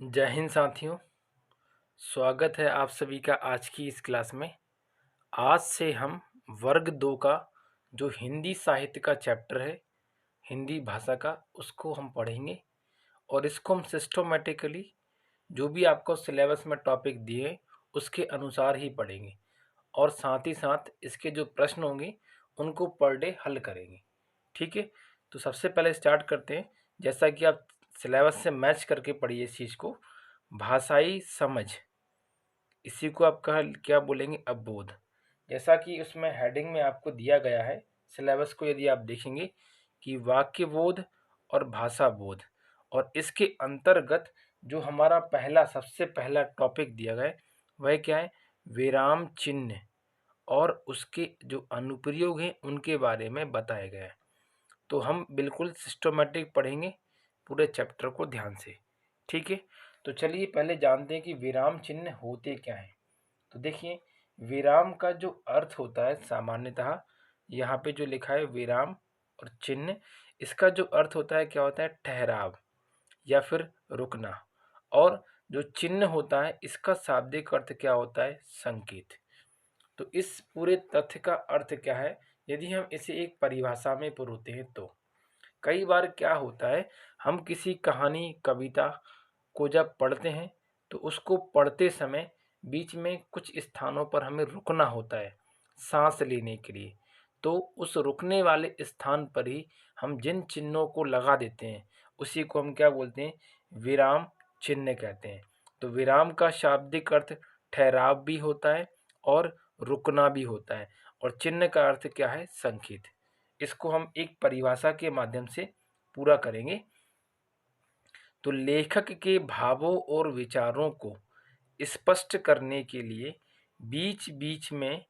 जय हिंद साथियों। स्वागत है आप सभी का आज की इस क्लास में। आज से हम वर्ग 2 का जो हिंदी साहित्य का चैप्टर है, हिंदी भाषा का, उसको हम पढ़ेंगे और इसको हम सिस्टोमेटिकली जो भी आपको सिलेबस में टॉपिक दिए उसके अनुसार ही पढ़ेंगे और साथ ही साथ इसके जो प्रश्न होंगे उनको पर डे हल करेंगे। ठीक है, तो सबसे पहले स्टार्ट करते हैं। जैसा कि आप सिलेबस से मैच करके पढ़िए इस चीज़ को। भाषाई समझ, इसी को आप क्या बोलेंगे, अवबोध। जैसा कि उसमें हेडिंग में आपको दिया गया है सिलेबस को, यदि आप देखेंगे कि वाक्य बोध और भाषा बोध, और इसके अंतर्गत जो हमारा सबसे पहला टॉपिक दिया गया है वह क्या है, विराम चिन्ह और उसके जो अनुप्रयोग हैं उनके बारे में बताया गया है। तो हम बिल्कुल सिस्टमेटिक पढ़ेंगे पूरे चैप्टर को ध्यान से। ठीक है, तो चलिए पहले जानते हैं कि विराम चिन्ह होते क्या हैं। तो देखिए, विराम का जो अर्थ होता है सामान्यतः यहाँ पे जो लिखा है विराम और चिन्ह, इसका जो अर्थ होता है क्या होता है, ठहराव या फिर रुकना। और जो चिन्ह होता है इसका शाब्दिक अर्थ क्या होता है, संकेत। तो इस पूरे तथ्य का अर्थ क्या है, यदि हम इसे एक परिभाषा में पुरोते हैं तो कई बार क्या होता है, हम किसी कहानी कविता को जब पढ़ते हैं तो उसको पढ़ते समय बीच में कुछ स्थानों पर हमें रुकना होता है सांस लेने के लिए। तो उस रुकने वाले स्थान पर ही हम जिन चिन्हों को लगा देते हैं उसी को हम क्या बोलते हैं, विराम चिन्ह कहते हैं। तो विराम का शाब्दिक अर्थ ठहराव भी होता है और रुकना भी होता है, और चिन्ह का अर्थ क्या है, संकेत। इसको हम एक परिभाषा के माध्यम से पूरा करेंगे। तो लेखक के भावों और विचारों को स्पष्ट करने के लिए बीच बीच में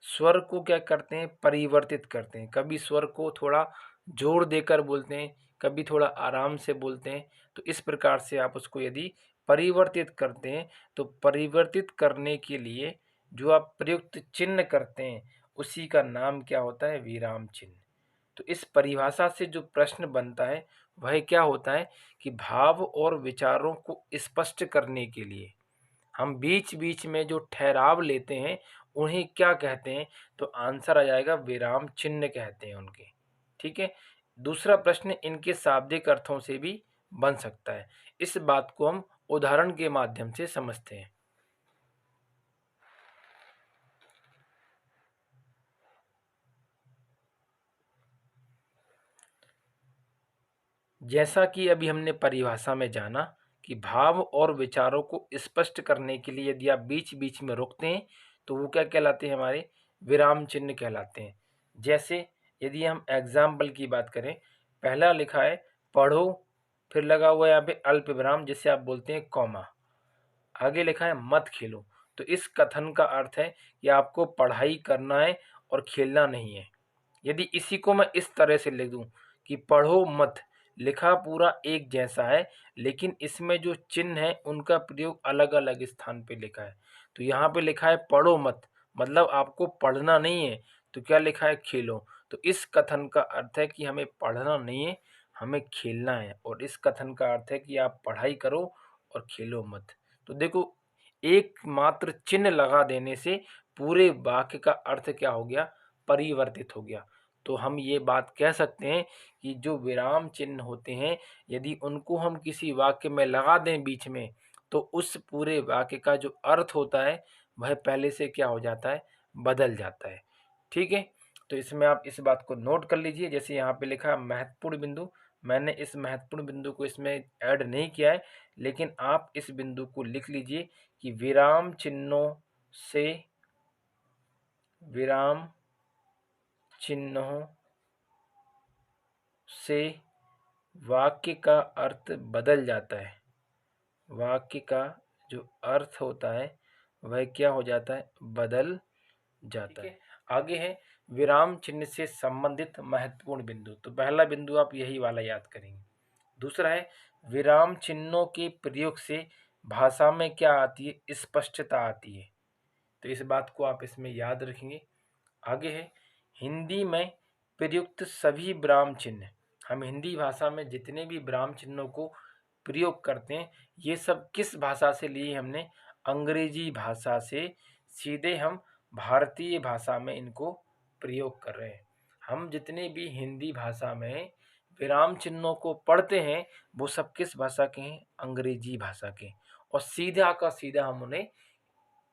स्वर को क्या करते हैं, परिवर्तित करते हैं। कभी स्वर को थोड़ा जोर देकर बोलते हैं, कभी थोड़ा आराम से बोलते हैं। तो इस प्रकार से आप उसको यदि परिवर्तित करते हैं तो परिवर्तित करने के लिए जो आप प्रयुक्त चिन्ह करते हैं उसी का नाम क्या होता है, विराम चिन्ह। तो इस परिभाषा से जो प्रश्न बनता है वह क्या होता है कि भाव और विचारों को स्पष्ट करने के लिए हम बीच बीच में जो ठहराव लेते हैं उन्हें क्या कहते हैं, तो आंसर आ जाएगा विराम चिन्ह कहते हैं उनके। ठीक है, दूसरा प्रश्न इनके शाब्दिक अर्थों से भी बन सकता है। इस बात को हम उदाहरण के माध्यम से समझते हैं। जैसा कि अभी हमने परिभाषा में जाना कि भाव और विचारों को स्पष्ट करने के लिए यदि आप बीच बीच में रोकते हैं तो वो क्या कहलाते हैं, हमारे विराम चिन्ह कहलाते हैं। जैसे यदि हम एग्जाम्पल की बात करें, पहला लिखा है पढ़ो, फिर लगा हुआ है यहाँ पे अल्प विराम जिसे आप बोलते हैं कॉमा, आगे लिखा है मत खेलो। तो इस कथन का अर्थ है कि आपको पढ़ाई करना है और खेलना नहीं है। यदि इसी को मैं इस तरह से लिख दूं कि पढ़ो मत, लिखा पूरा एक जैसा है लेकिन इसमें जो चिन्ह है उनका प्रयोग अलग अलग स्थान पे लिखा है। तो यहाँ पे लिखा है पढ़ो मत, मतलब आपको पढ़ना नहीं है। तो क्या लिखा है, खेलो। तो इस कथन का अर्थ है कि हमें पढ़ना नहीं है, हमें खेलना है। और इस कथन का अर्थ है कि आप पढ़ाई करो और खेलो मत। तो देखो, एकमात्र चिन्ह लगा देने से पूरे वाक्य का अर्थ क्या हो गया, परिवर्तित हो गया। तो हम ये बात कह सकते हैं कि जो विराम चिन्ह होते हैं यदि उनको हम किसी वाक्य में लगा दें बीच में तो उस पूरे वाक्य का जो अर्थ होता है वह पहले से क्या हो जाता है, बदल जाता है। ठीक है, तो इसमें आप इस बात को नोट कर लीजिए। जैसे यहाँ पे लिखा महत्वपूर्ण बिंदु, मैंने इस महत्वपूर्ण बिंदु को इसमें ऐड नहीं किया है, लेकिन आप इस बिंदु को लिख लीजिए कि विराम चिन्हों से वाक्य का अर्थ बदल जाता है। वाक्य का जो अर्थ होता है वह क्या हो जाता है, बदल जाता है। आगे है विराम चिन्ह से संबंधित महत्वपूर्ण बिंदु। तो पहला बिंदु आप यही वाला याद करेंगे। दूसरा है विराम चिन्हों के प्रयोग से भाषा में क्या आती है, स्पष्टता आती है। तो इस बात को आप इसमें याद रखेंगे। आगे है हिंदी में प्रयुक्त सभी विराम चिन्ह, हम हिंदी भाषा में जितने भी विराम चिन्हों को प्रयोग करते हैं, ये सब किस भाषा से लिए हमने? अंग्रेजी भाषा से सीधे हम भारतीय भाषा में इनको प्रयोग कर रहे हैं। हम जितने भी हिंदी भाषा में विराम चिन्हों को पढ़ते हैं वो सब किस भाषा के हैं? अंग्रेजी भाषा के। और सीधा का सीधा हम उन्हें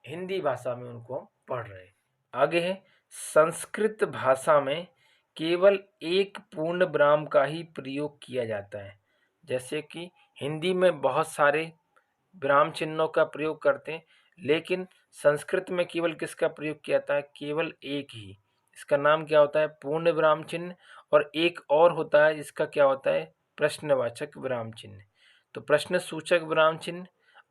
हिंदी भाषा में उनको हम पढ़ रहे हैं। आगे है, संस्कृत भाषा में केवल एक पूर्ण विराम का ही प्रयोग किया जाता है। जैसे कि हिंदी में बहुत सारे विराम चिन्हों का प्रयोग करते हैं, लेकिन संस्कृत में केवल किसका प्रयोग किया जाता है? केवल एक ही। इसका नाम क्या होता है? पूर्ण विराम चिन्ह। और एक और होता है जिसका क्या होता है? प्रश्नवाचक विराम चिन्ह। तो प्रश्न सूचक विराम चिन्ह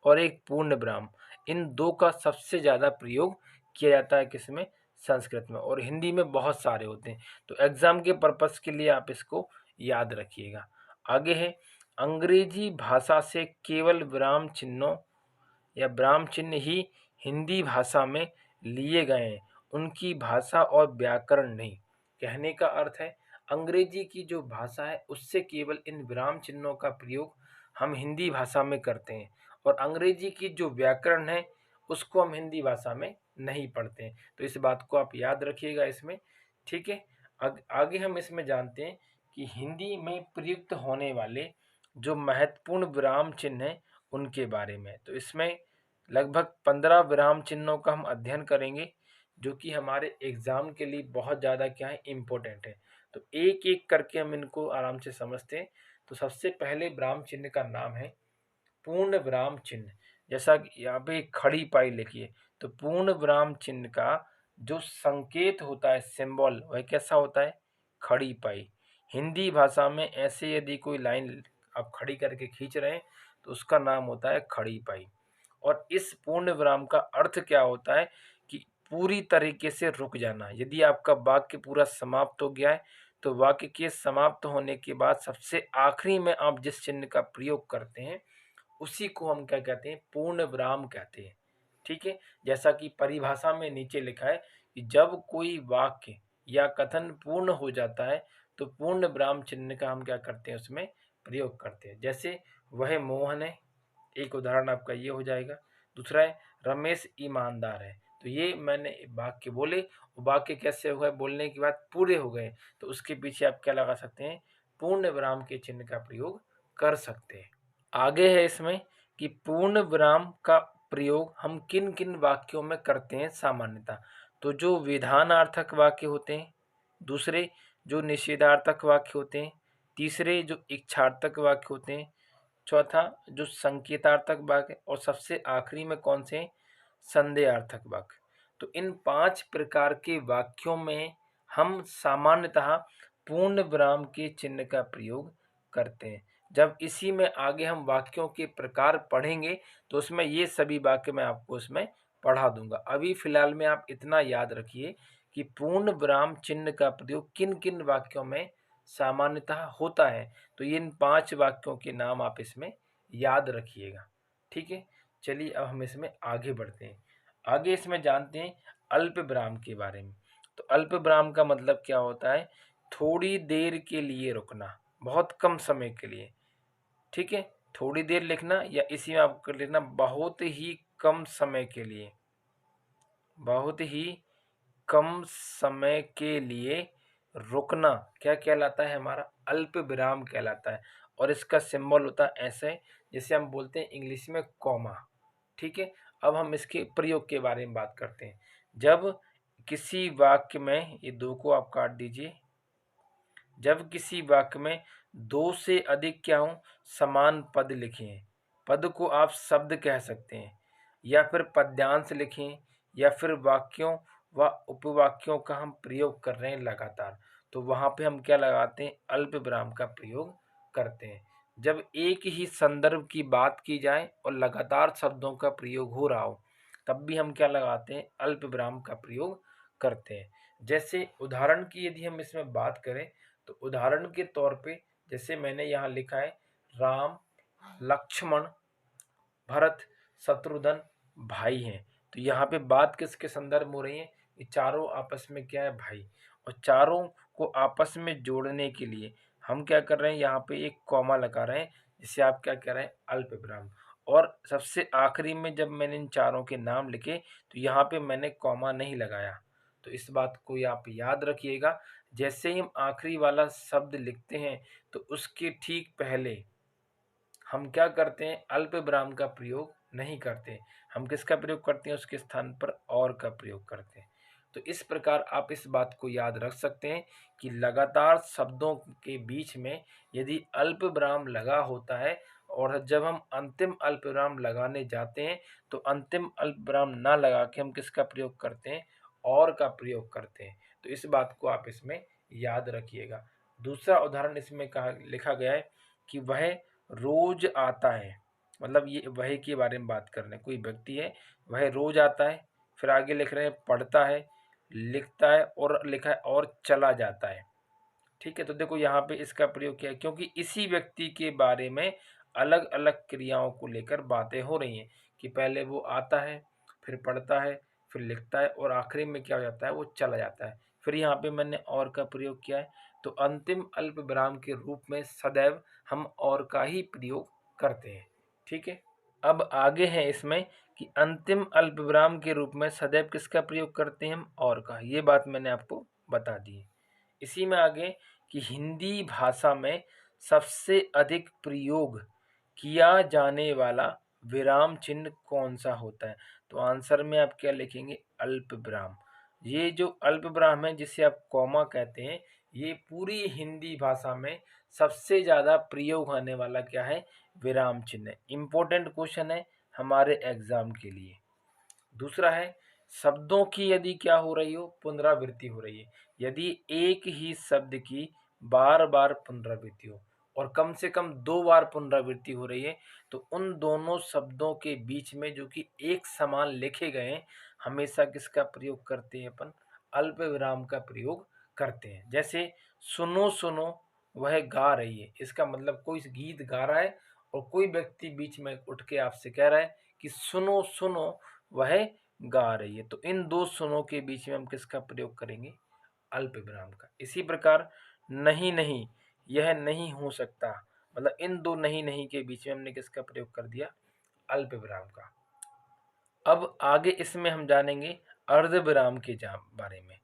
और एक पूर्ण विराम, इन दो का सबसे ज़्यादा प्रयोग किया जाता है किसमें? संस्कृत में। और हिंदी में बहुत सारे होते हैं, तो एग्जाम के पर्पस के लिए आप इसको याद रखिएगा। आगे है, अंग्रेजी भाषा से केवल विराम चिन्हों या विराम चिन्ह ही हिंदी भाषा में लिए गए हैं, उनकी भाषा और व्याकरण नहीं। कहने का अर्थ है अंग्रेजी की जो भाषा है उससे केवल इन विराम चिन्हों का प्रयोग हम हिंदी भाषा में करते हैं, और अंग्रेजी की जो व्याकरण है उसको हम हिंदी भाषा में नहीं पढ़ते हैं। तो इस बात को आप याद रखिएगा इसमें, ठीक है। आगे हम इसमें जानते हैं कि हिंदी में प्रयुक्त होने वाले जो महत्वपूर्ण विराम चिन्ह हैं उनके बारे में। तो इसमें लगभग 15 विराम चिन्हों का हम अध्ययन करेंगे, जो कि हमारे एग्जाम के लिए बहुत ज़्यादा क्या है? इम्पोर्टेंट है। तो एक एक करके हम इनको आराम से समझते हैं। तो सबसे पहले विराम चिन्ह का नाम है पूर्ण विराम चिन्ह। जैसा कि यहाँ पे खड़ी पाई लिखिए, तो पूर्ण विराम चिन्ह का जो संकेत होता है, सिंबल, वह कैसा होता है? खड़ी पाई। हिंदी भाषा में ऐसे यदि कोई लाइन आप खड़ी करके खींच रहे हैं तो उसका नाम होता है खड़ी पाई। और इस पूर्ण विराम का अर्थ क्या होता है? कि पूरी तरीके से रुक जाना। यदि आपका वाक्य पूरा समाप्त हो गया है तो वाक्य के समाप्त होने के बाद सबसे आखिरी में आप जिस चिन्ह का प्रयोग करते हैं उसी को हम क्या कहते हैं? पूर्ण विराम कहते हैं, ठीक है। जैसा कि परिभाषा में नीचे लिखा है कि जब कोई वाक्य या कथन पूर्ण हो जाता है तो पूर्ण विराम चिन्ह का हम क्या करते हैं? उसमें प्रयोग करते हैं। जैसे वह मोहन है, एक उदाहरण आपका ये हो जाएगा। दूसरा है रमेश ईमानदार है। तो ये मैंने वाक्य बोले, वाक्य कैसे हो गए? बोलने के बाद पूरे हो गए, तो उसके पीछे आप क्या लगा सकते हैं? पूर्ण विराम के चिन्ह का प्रयोग कर सकते हैं। आगे है इसमें कि पूर्ण विराम का प्रयोग हम किन किन वाक्यों में करते हैं सामान्यतः। तो जो विधानार्थक वाक्य होते हैं, दूसरे जो निषेधार्थक वाक्य होते हैं, तीसरे जो इच्छार्थक वाक्य होते हैं, चौथा जो संकेतार्थक वाक्य, और सबसे आखिरी में कौन से हैं? संदेहार्थक वाक्य। तो इन 5 प्रकार के वाक्यों में हम सामान्यतः पूर्ण विराम के चिन्ह का प्रयोग करते हैं। जब इसी में आगे हम वाक्यों के प्रकार पढ़ेंगे तो उसमें ये सभी वाक्य मैं आपको उसमें पढ़ा दूंगा। अभी फिलहाल में आप इतना याद रखिए कि पूर्ण विराम चिन्ह का प्रयोग किन किन वाक्यों में सामान्यतः होता है। तो इन 5 वाक्यों के नाम आप इसमें याद रखिएगा, ठीक है। चलिए अब हम इसमें आगे बढ़ते हैं। आगे इसमें जानते हैं अल्प विराम के बारे में। तो अल्प विराम का मतलब क्या होता है? थोड़ी देर के लिए रुकना, बहुत कम समय के लिए, ठीक है। थोड़ी देर लिखना या इसी में आपको लिखना बहुत ही कम समय के लिए, बहुत ही कम समय के लिए रुकना क्या कहलाता है? हमारा अल्प विराम कहलाता है। और इसका सिंबल होता है ऐसे, जिसे हम बोलते हैं इंग्लिश में कॉमा, ठीक है। अब हम इसके प्रयोग के बारे में बात करते हैं। जब किसी वाक्य में, ये दो को आप काट दीजिए, जब किसी वाक्य में दो से अधिक क्या हो? समान पद लिखें। पद को आप शब्द कह सकते हैं, या फिर पद्यांश लिखें, या फिर वाक्यों व उपवाक्यों का हम प्रयोग कर रहे हैं लगातार, तो वहाँ पे हम क्या लगाते हैं? अल्प विराम का प्रयोग करते हैं। जब एक ही संदर्भ की बात की जाए और लगातार शब्दों का प्रयोग हो रहा हो तब भी हम क्या लगाते हैं? अल्प विराम का प्रयोग करते हैं। जैसे उदाहरण की यदि हम इसमें बात करें तो उदाहरण के तौर पे जैसे मैंने यहाँ लिखा है राम, लक्ष्मण, भरत, शत्रुघ्न भाई हैं। तो यहाँ पे बात किसके संदर्भ में हो रही है? ये चारों आपस में क्या है? भाई। और चारों को आपस में जोड़ने के लिए हम क्या कर रहे हैं? यहाँ पे एक कॉमा लगा रहे हैं जिसे आप क्या कह रहे हैं, अल्प विराम। और सबसे आखिरी में जब मैंने इन चारों के नाम लिखे तो यहाँ पे मैंने कॉमा नहीं लगाया। तो इस बात को आप याद रखिएगा। जैसे ही हम आखिरी वाला शब्द लिखते हैं तो उसके ठीक पहले हम क्या करते हैं, अल्प विराम का प्रयोग नहीं करते। हम किसका प्रयोग करते हैं, उसके स्थान पर और का प्रयोग करते हैं। तो इस प्रकार आप इस बात को याद रख सकते हैं कि लगातार शब्दों के बीच में यदि अल्प विराम लगा होता है और जब हम अंतिम अल्प विराम लगाने जाते हैं तो अंतिम अल्प विराम ना लगा के हम किसका प्रयोग करते हैं, और का प्रयोग करते हैं। तो इस बात को आप इसमें याद रखिएगा। दूसरा उदाहरण इसमें कहा लिखा गया है कि वह रोज आता है। मतलब ये वह के बारे में बात कर रहे हैं, कोई व्यक्ति है, वह रोज आता है। फिर आगे लिख रहे हैं पढ़ता है, लिखता है और लिखा है और चला जाता है। ठीक है, तो देखो यहाँ पे इसका प्रयोग किया है क्योंकि इसी व्यक्ति के बारे में अलग अलग क्रियाओं को लेकर बातें हो रही हैं कि पहले वो आता है, फिर पढ़ता है, फिर लिखता है और आखिरी में क्या हो जाता है, वो चला जाता है। फिर यहाँ पे मैंने और का प्रयोग किया है। तो अंतिम अल्प विराम के रूप में सदैव हम और का ही प्रयोग करते हैं। ठीक है, अब आगे है इसमें कि अंतिम अल्पविराम के रूप में सदैव किसका प्रयोग करते हैं हम, और का। ये बात मैंने आपको बता दी है। इसी में आगे कि हिंदी भाषा में सबसे अधिक प्रयोग किया जाने वाला विराम चिन्ह कौन सा होता है। तो आंसर में आप क्या लिखेंगे, अल्प विराम। ये जो अल्प विराम है जिसे आप कॉमा कहते हैं, ये पूरी हिंदी भाषा में सबसे ज़्यादा प्रयोग होने वाला क्या है, विराम चिन्ह। इम्पोर्टेंट क्वेश्चन है हमारे एग्जाम के लिए। दूसरा है शब्दों की यदि क्या हो रही हो, पुनरावृत्ति हो रही है। यदि एक ही शब्द की बार बार पुनरावृत्ति हो और कम से कम 2 बार पुनरावृत्ति हो रही है तो उन दोनों शब्दों के बीच में जो कि एक समान लिखे गए हैं, हमेशा किसका प्रयोग करते हैं अपन, अल्प विराम का प्रयोग करते हैं। जैसे सुनो सुनो वह गा रही है, इसका मतलब कोई गीत गा रहा है और कोई व्यक्ति बीच में उठ के आपसे कह रहा है कि सुनो सुनो वह गा रही है। तो इन दो सुनों के बीच में हम किसका प्रयोग करेंगे, अल्प विराम का। इसी प्रकार नहीं नहीं, यह नहीं हो सकता, मतलब इन दो नहीं नहीं के बीच में हमने किसका प्रयोग कर दिया, अल्प विराम का। अब आगे इसमें हम जानेंगे अर्ध विराम के बारे में।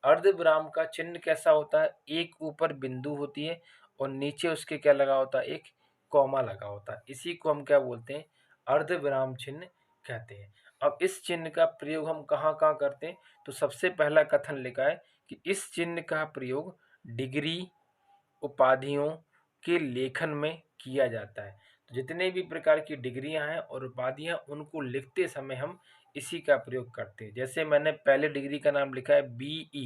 अर्ध विराम का चिन्ह कैसा होता है, एक ऊपर बिंदु होती है और नीचे उसके क्या लगा होता है, एक कॉमा लगा होता है। इसी को हम क्या बोलते हैं, अर्ध विराम चिन्ह कहते हैं। अब इस चिन्ह का प्रयोग हम कहाँ कहाँ करते हैं, तो सबसे पहला कथन लिखा है कि इस चिन्ह का प्रयोग डिग्री उपाधियों के लेखन में किया जाता है। तो जितने भी प्रकार की डिग्रियां हैं और उपाधियां, उनको लिखते समय हम इसी का प्रयोग करते हैं। जैसे मैंने पहले डिग्री का नाम लिखा है BE,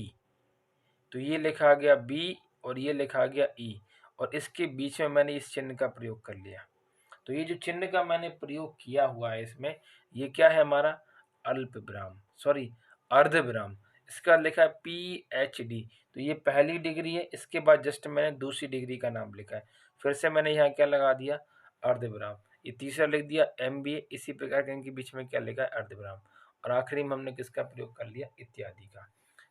तो ये लिखा गया B और ये लिखा गया E और इसके बीच में मैंने इस चिन्ह का प्रयोग कर लिया। तो ये जो चिन्ह का मैंने प्रयोग किया हुआ है इसमें, ये क्या है हमारा, अल्प विराम, सॉरी अर्ध विराम। इसका लिखा है PhD, तो ये पहली डिग्री है, इसके बाद जस्ट मैंने दूसरी डिग्री का नाम लिखा है। फिर से मैंने यहाँ क्या लगा दिया, अर्ध विराम। ये तीसरा लिख दिया MBA, इसी प्रकार के इनके बीच में क्या लिखा है, अर्ध विराम। और आखिरी में हमने किसका प्रयोग कर लिया, इत्यादि का।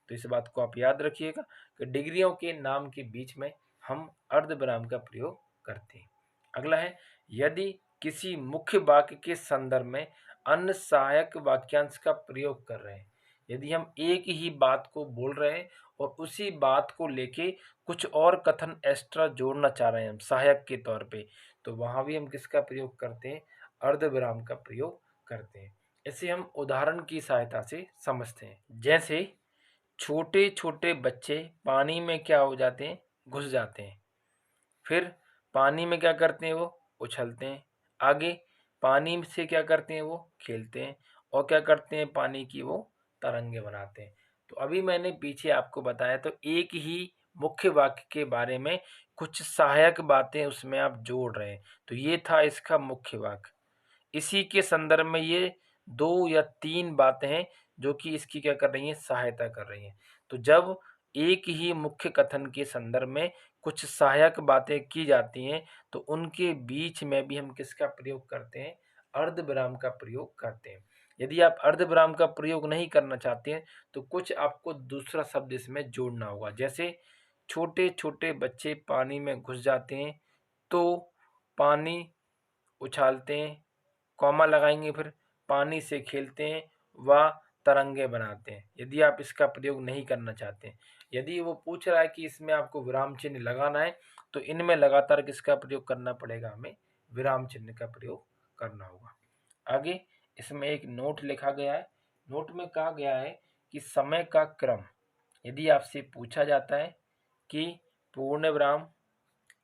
तो इस बात को आप याद रखिएगा कि डिग्रियों के नाम के बीच में हम अर्ध विराम का प्रयोग करते हैं। अगला है, यदि किसी मुख्य वाक्य के संदर्भ में अन्य सहायक वाक्यांश का प्रयोग कर रहे हैं, यदि हम एक ही बात को बोल रहे हैं और उसी बात को लेके कुछ और कथन एक्स्ट्रा जोड़ना चाह रहे हैं हम सहायक के तौर पे, तो वहां भी हम किसका प्रयोग करते हैं, अर्ध विराम का प्रयोग करते हैं। इसे हम उदाहरण की सहायता से समझते हैं। जैसे छोटे छोटे बच्चे पानी में क्या हो जाते हैं, घुस जाते हैं। फिर पानी में क्या करते हैं, वो उछलते हैं। आगे पानी से क्या करते हैं, वो खेलते हैं। और क्या करते हैं, पानी की वो तरंगे बनाते हैं। तो अभी मैंने पीछे आपको बताया, तो एक ही मुख्य वाक्य के बारे में कुछ सहायक बातें उसमें आप जोड़ रहे हैं। तो ये था इसका मुख्य वाक्य। इसी के संदर्भ में ये 2 या 3 बातें हैं जो कि इसकी क्या कर रही हैं, सहायता कर रही हैं। तो जब एक ही मुख्य कथन के संदर्भ में कुछ सहायक बातें की जाती हैं तो उनके बीच में भी हम किसका प्रयोग करते हैं, अर्ध विराम का प्रयोग करते हैं। यदि आप अर्ध विराम का प्रयोग नहीं करना चाहते हैं तो कुछ आपको दूसरा शब्द इसमें जोड़ना होगा। जैसे छोटे छोटे बच्चे पानी में घुस जाते हैं तो पानी उछालते हैं, कॉमा लगाएंगे, फिर पानी से खेलते हैं व तरंगे बनाते हैं। यदि आप इसका प्रयोग नहीं करना चाहते हैं, यदि वो पूछ रहा है कि इसमें आपको विराम चिन्ह लगाना है, तो इनमें लगातार किसका प्रयोग करना पड़ेगा, हमें विराम चिन्ह का प्रयोग करना होगा। आगे इसमें एक नोट लिखा गया है। नोट में कहा गया है कि समय का क्रम, यदि आपसे पूछा जाता है कि पूर्ण विराम,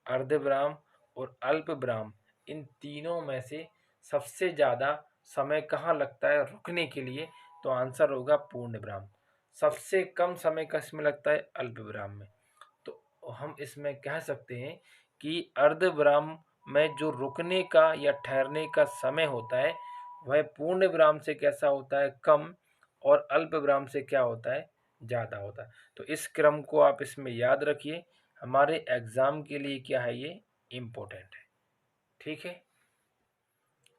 अर्ध विराम और अल्प विराम, इन तीनों में से सबसे ज़्यादा समय कहाँ लगता है रुकने के लिए, तो आंसर होगा पूर्ण विराम। सबसे कम समय का इसमें लगता है अल्प विराम में। तो हम इसमें कह सकते हैं कि अर्ध विराम में जो रुकने का या ठहरने का समय होता है वह पूर्ण विराम से कैसा होता है, कम, और अल्प विराम से क्या होता है, ज़्यादा होता है। तो इस क्रम को आप इसमें याद रखिए, हमारे एग्ज़ाम के लिए क्या है, ये इम्पोर्टेंट है। ठीक है।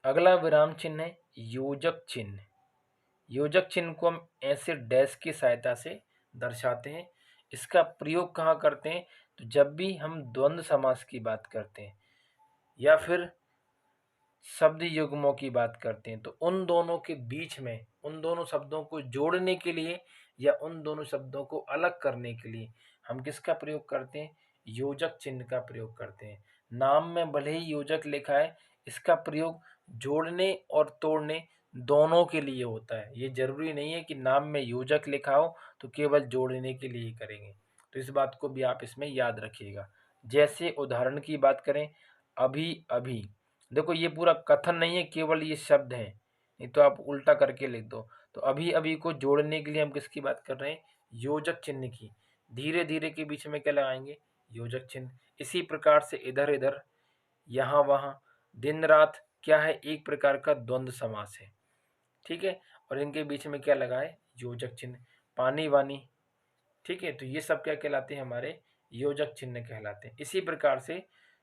अगला विराम चिन्ह है योजक चिन्ह। योजक चिन्ह को हम ऐसे डैश की सहायता से दर्शाते हैं। इसका प्रयोग कहाँ करते हैं, तो जब भी हम द्वंद्व समास की बात करते हैं या फिर शब्द युग्मों की बात करते हैं, तो उन दोनों के बीच में उन दोनों शब्दों को जोड़ने के लिए या उन दोनों शब्दों को अलग करने के लिए हम किसका प्रयोग करते हैं, योजक चिन्ह का प्रयोग करते हैं। नाम में भले ही योजक लिखा है, इसका प्रयोग जोड़ने और तोड़ने दोनों के लिए होता है। ये जरूरी नहीं है कि नाम में योजक लिखा हो तो केवल जोड़ने के लिए ही करेंगे। तो इस बात को भी आप इसमें याद रखिएगा। जैसे उदाहरण की बात करें, अभी अभी, देखो ये पूरा कथन नहीं है, केवल ये शब्द हैं, नहीं तो आप उल्टा करके लिख दो। तो अभी अभी को जोड़ने के लिए हम किसकी बात कर रहे हैं, योजक चिन्ह की। धीरे धीरे के बीच में क्या लगाएंगे, योजक चिन्ह। इसी प्रकार से इधर इधर, यहाँ वहाँ, दिन रात क्या है, एक प्रकार का द्वंद्व समास है। ठीक है, और इनके बीच में क्या लगाए, योजक चिन्ह। पानी वानी, ठीक है, तो ये सब क्या कहलाते हैं, हमारे योजक चिन्ह कहलाते हैं। इसी प्रकार से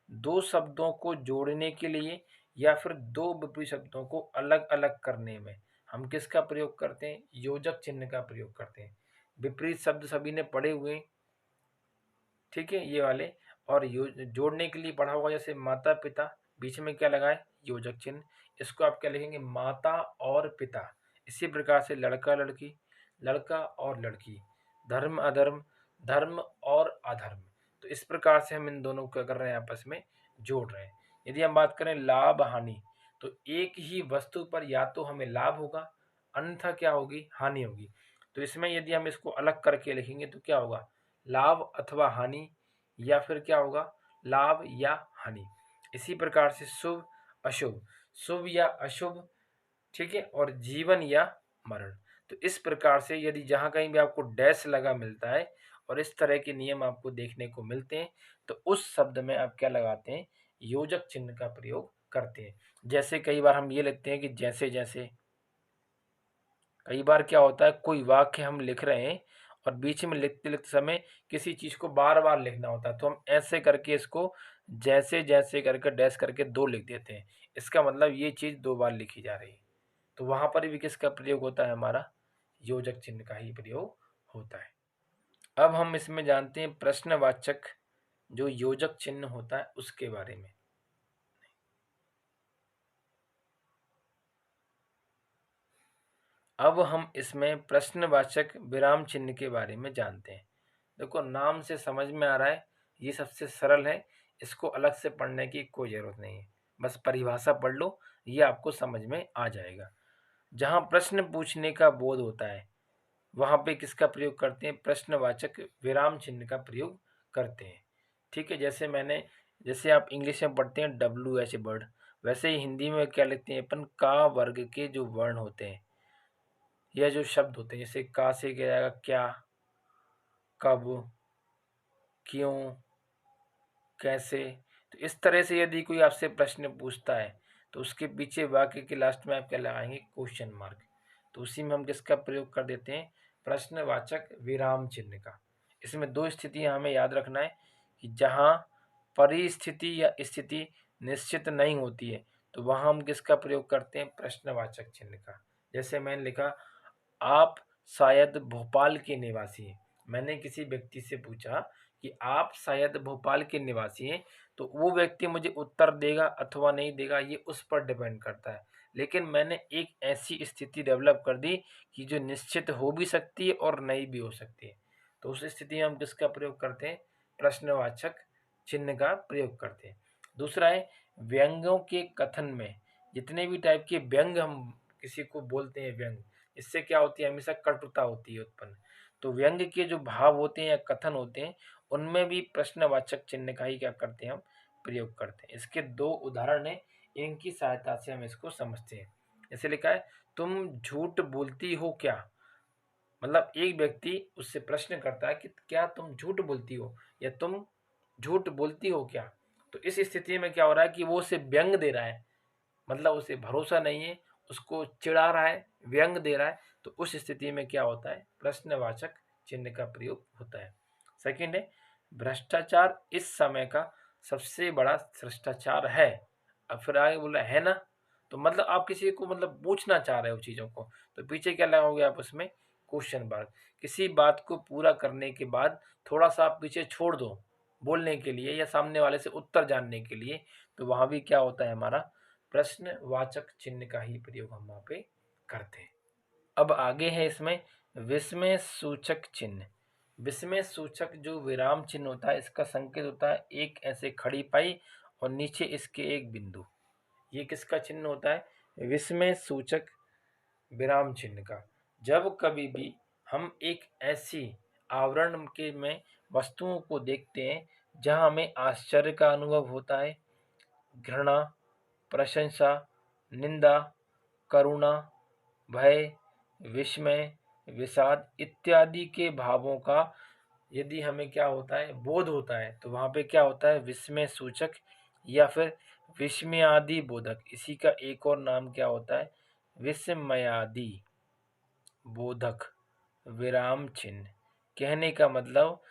दो शब्दों को जोड़ने के लिए या फिर दो विपरीत शब्दों को अलग अलग करने में हम किसका प्रयोग करते हैं, योजक चिन्ह का प्रयोग करते हैं। विपरीत शब्द सभी ने पढ़े हुए हैं, ठीक है, ये वाले। और जोड़ने के लिए पढ़ा होगा, जैसे माता पिता, बीच में क्या लगाए, योजक चिन्ह। इसको आप क्या लिखेंगे, माता और पिता। इसी प्रकार से लड़का लड़की, लड़का और लड़की, धर्म अधर्म, धर्म और अधर्म। तो इस प्रकार से हम इन दोनों को क्या कर रहे हैं, आपस में जोड़ रहे हैं। यदि हम बात करें लाभ हानि, तो एक ही वस्तु पर या तो हमें लाभ होगा, अन्यथा क्या होगी, हानि होगी। तो इसमें यदि हम इसको अलग करके लिखेंगे तो क्या होगा, लाभ अथवा हानि, या फिर क्या होगा, लाभ या हानि। इसी प्रकार से शुभ अशुभ, शुभ या अशुभ, ठीक है, और जीवन या मरण। तो इस प्रकार से यदि जहाँ कहीं भी आपको डैश लगा मिलता है और इस तरह के नियम आपको देखने को मिलते हैं, तो उस शब्द में आप क्या लगाते हैं, योजक चिन्ह का प्रयोग करते हैं। जैसे कई बार हम ये लिखते हैं कि जैसे जैसे, कई बार क्या होता है, कोई वाक्य हम लिख रहे हैं और बीच में लिखते लिखते समय किसी चीज़ को बार बार लिखना होता है, तो हम ऐसे करके इसको जैसे जैसे करके डैश करके दो लिख देते हैं। इसका मतलब ये चीज़ दो बार लिखी जा रही है। तो वहाँ पर भी किसका प्रयोग होता है, हमारा योजक चिन्ह का ही प्रयोग होता है। अब हम इसमें जानते हैं प्रश्नवाचक जो योजक चिन्ह होता है उसके बारे में। अब हम इसमें प्रश्नवाचक विराम चिन्ह के बारे में जानते हैं। देखो नाम से समझ में आ रहा है, ये सबसे सरल है, इसको अलग से पढ़ने की कोई ज़रूरत नहीं है, बस परिभाषा पढ़ लो, ये आपको समझ में आ जाएगा। जहाँ प्रश्न पूछने का बोध होता है वहाँ पे किसका प्रयोग करते हैं, प्रश्नवाचक विराम चिन्ह का प्रयोग करते हैं। ठीक है, जैसे आप इंग्लिश में पढ़ते हैं WH वर्ड, वैसे ही हिंदी में क्या लिखते हैं अपन, का वर्ग के जो वर्ण होते हैं या जो शब्द होते हैं, जैसे का से क्या जाएगा, क्या, कब, क्यों, कैसे। तो इस तरह से यदि कोई आपसे प्रश्न पूछता है तो उसके पीछे वाक्य के लास्ट में आप क्या लगाएंगे, क्वेश्चन मार्क। तो उसी में हम किसका प्रयोग कर देते हैं, प्रश्नवाचक विराम चिन्ह का। इसमें दो स्थितियां हमें याद रखना है कि जहाँ परिस्थिति या स्थिति निश्चित नहीं होती है तो वहाँ हम किसका प्रयोग करते हैं, प्रश्नवाचक चिन्ह का। जैसे मैंने लिखा, आप शायद भोपाल के निवासी हैं। मैंने किसी व्यक्ति से पूछा कि आप शायद भोपाल के निवासी हैं, तो वो व्यक्ति मुझे उत्तर देगा अथवा नहीं देगा, ये उस पर डिपेंड करता है। लेकिन मैंने एक ऐसी स्थिति डेवलप कर दी कि जो निश्चित हो भी सकती है और नहीं भी हो सकती है। तो उस स्थिति में हम किसका प्रयोग करते हैं? प्रश्नवाचक चिन्ह का प्रयोग करते हैं। दूसरा है व्यंग्यों के कथन में। जितने भी टाइप के व्यंग हम किसी को बोलते हैं व्यंग, इससे क्या होती है? हमेशा कटुता होती है उत्पन्न। तो व्यंग के जो भाव होते हैं या कथन होते हैं, उनमें भी प्रश्नवाचक चिन्ह का ही क्या करते हैं? हम प्रयोग करते हैं। इसके दो उदाहरण हैं, इनकी सहायता से हम इसको समझते हैं। जैसे लिखा है, तुम झूठ बोलती हो क्या? मतलब एक व्यक्ति उससे प्रश्न करता है कि क्या तुम झूठ बोलती हो, या तुम झूठ बोलती हो क्या? तो इस स्थिति में क्या हो रहा है कि वो उसे व्यंग दे रहा है, मतलब उसे भरोसा नहीं है, उसको चिढ़ा रहा है, व्यंग दे रहा है। तो उस स्थिति में क्या होता है? प्रश्नवाचक चिन्ह का प्रयोग होता है। सेकंड है, भ्रष्टाचार इस समय का सबसे बड़ा भ्रष्टाचार है। अब फिर आगे बोला है ना, तो मतलब आप किसी को मतलब पूछना चाह रहे हो चीज़ों को, तो पीछे क्या लगाओगे आप उसमें? Question mark. किसी बात को पूरा करने के बाद थोड़ा सा आप पीछे छोड़ दो बोलने के लिए या सामने वाले से उत्तर जानने के लिए, तो वहां भी क्या होता है? हमारा प्रश्नवाचक चिन्ह का ही प्रयोग हम वहां पे करते हैं। अब आगे है इसमें विस्मय सूचक चिन्ह। विस्मय सूचक जो विराम चिन्ह होता है, इसका संकेत होता है एक ऐसे खड़ी पाई और नीचे इसके एक बिंदु। ये किसका चिन्ह होता है? विस्मय सूचक विराम चिन्ह का। जब कभी भी हम एक ऐसी आवरण के में वस्तुओं को देखते हैं जहां हमें आश्चर्य का अनुभव होता है, घृणा, प्रशंसा, निंदा, करुणा, भय, विस्मय, विषाद इत्यादि के भावों का यदि हमें क्या होता है? बोध होता है, तो वहाँ पे क्या होता है? विस्मय सूचक या फिर विस्मयादि बोधक। इसी का एक और नाम क्या होता है? विस्मयादि बोधक विराम चिन्ह। कहने का मतलब,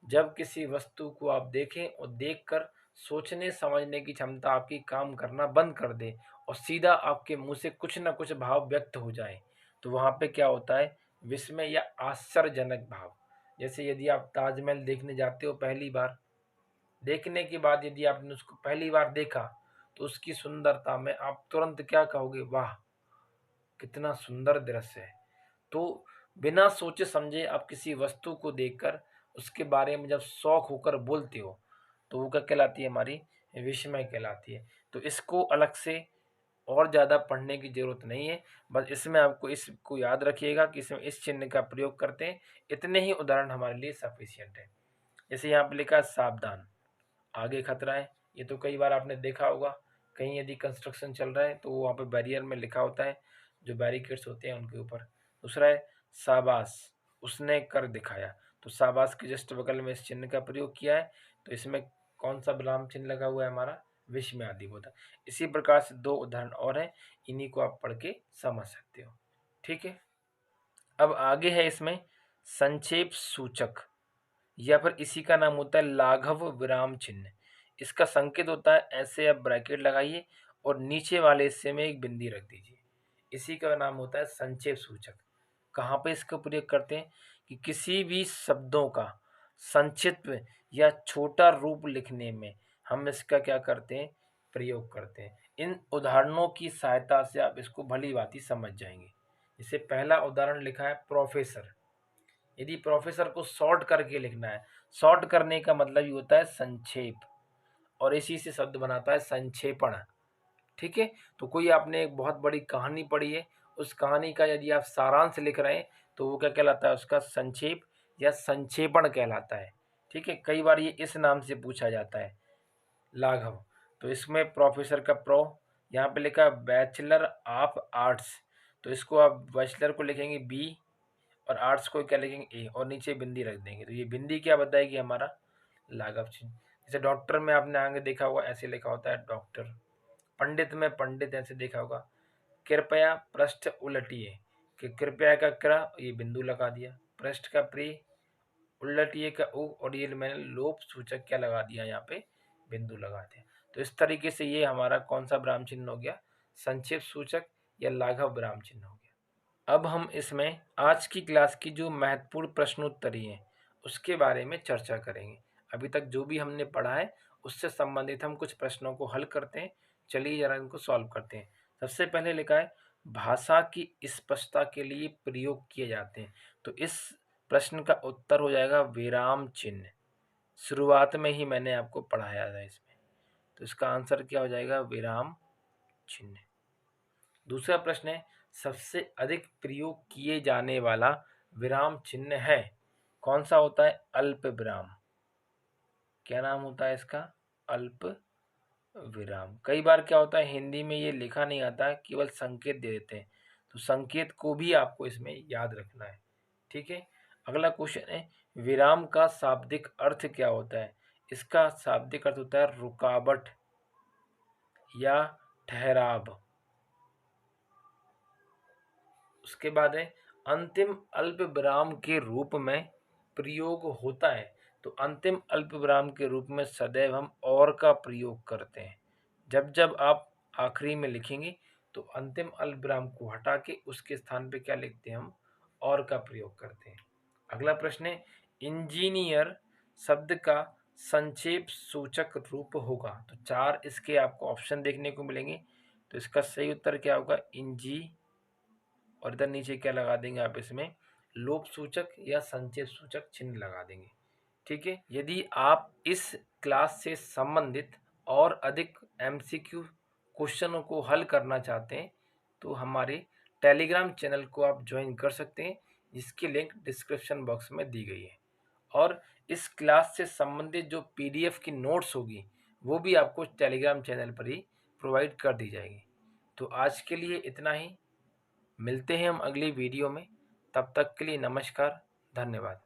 जब किसी वस्तु को आप देखें और देखकर सोचने समझने की क्षमता आपकी काम करना बंद कर दे और सीधा आपके मुंह से कुछ ना कुछ भाव व्यक्त हो जाए, तो वहां पे क्या होता है? विस्मय या आश्चर्यजनक भाव। जैसे यदि आप ताजमहल देखने जाते हो पहली बार, देखने के बाद यदि आपने उसको पहली बार देखा, तो उसकी सुंदरता में आप तुरंत क्या कहोगे? वाह, कितना सुंदर दृश्य है। तो बिना सोचे समझे आप किसी वस्तु को देखकर उसके बारे में जब शौक होकर बोलते हो, तो वो क्या कहलाती है? हमारी विस्मय कहलाती है। तो इसको अलग से और ज़्यादा पढ़ने की ज़रूरत नहीं है, बस इसमें आपको इसको याद रखिएगा कि इसमें इस चिन्ह का प्रयोग करते हैं। इतने ही उदाहरण हमारे लिए सफिशियंट है। जैसे यहाँ पे लिखा है सावधान, आगे खतरा है। ये तो कई बार आपने देखा होगा, कहीं यदि कंस्ट्रक्शन चल रहा है तो वहाँ पे बैरियर में लिखा होता है, जो बैरिकेड्स होते हैं उनके ऊपर। दूसरा है शाबाश, उसने कर दिखाया। तो शाबाश के जस्ट बगल में इस चिन्ह का प्रयोग किया है, तो इसमें कौन सा विराम चिन्ह लगा हुआ है? हमारा विस्मय आदि बोधक। इसी प्रकार से दो उदाहरण और हैं, इन्हीं को आप पढ़ के समझ सकते हो। ठीक है। अब आगे है इसमें संक्षेप सूचक, या फिर इसी का नाम होता है लाघव विराम चिन्ह। इसका संकेत होता है ऐसे, आप ब्रैकेट लगाइए और नीचे वाले हिस्से में एक बिंदी रख दीजिए। इसी का नाम होता है संक्षेप सूचक। कहाँ पे इसका प्रयोग करते हैं? कि किसी भी शब्दों का संक्षिप्त या छोटा रूप लिखने में हम इसका क्या करते हैं? प्रयोग करते हैं। इन उदाहरणों की सहायता से आप इसको भली भांति समझ जाएंगे। जैसे पहला उदाहरण लिखा है प्रोफेसर। यदि प्रोफेसर को शॉर्ट करके लिखना है, शॉर्ट करने का मतलब ये होता है संक्षेप, और इसी से शब्द बनाता है संक्षेपण। ठीक है। तो कोई आपने एक बहुत बड़ी कहानी पढ़ी है, उस कहानी का यदि आप सारांश लिख रहे हैं, तो वो क्या कहलाता है? उसका संक्षेप या संक्षेपण कहलाता है। ठीक है। कई बार ये इस नाम से पूछा जाता है, लाघव। तो इसमें प्रोफेसर का प्रो, यहाँ पे लिखा बैचलर ऑफ आर्ट्स, तो इसको आप बैचलर को लिखेंगे बी और आर्ट्स को क्या लिखेंगे? ए, और नीचे बिंदी रख देंगे। तो ये बिंदी क्या बताएगी? हमारा लाघव चिन्ह। जैसे डॉक्टर में आपने आगे देखा होगा ऐसे लिखा होता है डॉक्टर। पंडित में पंडित ऐसे देखा होगा। कृपया पृष्ठ उलटिए, कि कृपया का क्र ये बिंदु लगा दिया, पृष्ठ का प्री, उलटिए का उ, और ये मैंने लोप सूचक क्या लगा दिया? यहाँ पे बिंदु लगा दिया। तो इस तरीके से ये हमारा कौन सा विराम चिन्ह हो गया? संक्षेप सूचक या लाघव विराम चिन्ह हो गया। अब हम इसमें आज की क्लास की जो महत्वपूर्ण प्रश्नोत्तरी हैं उसके बारे में चर्चा करेंगे। अभी तक जो भी हमने पढ़ा है उससे संबंधित हम कुछ प्रश्नों को हल करते हैं। चलिए जरा इनको सॉल्व करते हैं। सबसे पहले लिखा है भाषा की स्पष्टता के लिए प्रयोग किए जाते हैं। तो इस प्रश्न का उत्तर हो जाएगा विराम चिन्ह। शुरुआत में ही मैंने आपको पढ़ाया था इसमें, तो इसका आंसर क्या हो जाएगा? विराम चिन्ह। दूसरा प्रश्न है सबसे अधिक प्रयोग किए जाने वाला विराम चिन्ह है कौन सा होता है? अल्प विराम। क्या नाम होता है इसका? अल्प विराम। कई बार क्या होता है हिंदी में ये लिखा नहीं आता है, केवल संकेत दे देते हैं, तो संकेत को भी आपको इसमें याद रखना है। ठीक है। अगला क्वेश्चन है विराम का शाब्दिक अर्थ क्या होता है? इसका शाब्दिक अर्थ होता है रुकावट या ठहराव। उसके बाद है अंतिम अल्प विराम के रूप में प्रयोग होता है। तो अंतिम अल्प विराम के रूप में सदैव हम और का प्रयोग करते हैं। जब जब आप आखिरी में लिखेंगे तो अंतिम अल्प विराम को हटा के उसके स्थान पे क्या लिखते हैं? हम और का प्रयोग करते हैं। अगला प्रश्न है इंजीनियर शब्द का संक्षेप सूचक रूप होगा। तो 4 इसके आपको ऑप्शन देखने को मिलेंगे। तो इसका सही उत्तर क्या होगा? इंजी, और इधर नीचे क्या लगा देंगे आप? इसमें लोप सूचक या संक्षेप सूचक चिन्ह लगा देंगे। ठीक है। यदि आप इस क्लास से संबंधित और अधिक एमसीक्यू क्वेश्चनों को हल करना चाहते हैं तो हमारे टेलीग्राम चैनल को आप ज्वाइन कर सकते हैं, जिसकी लिंक डिस्क्रिप्शन बॉक्स में दी गई है। और इस क्लास से संबंधित जो पीडीएफ की नोट्स होगी वो भी आपको टेलीग्राम चैनल पर ही प्रोवाइड कर दी जाएगी। तो आज के लिए इतना ही। मिलते हैं हम अगली वीडियो में। तब तक के लिए नमस्कार, धन्यवाद।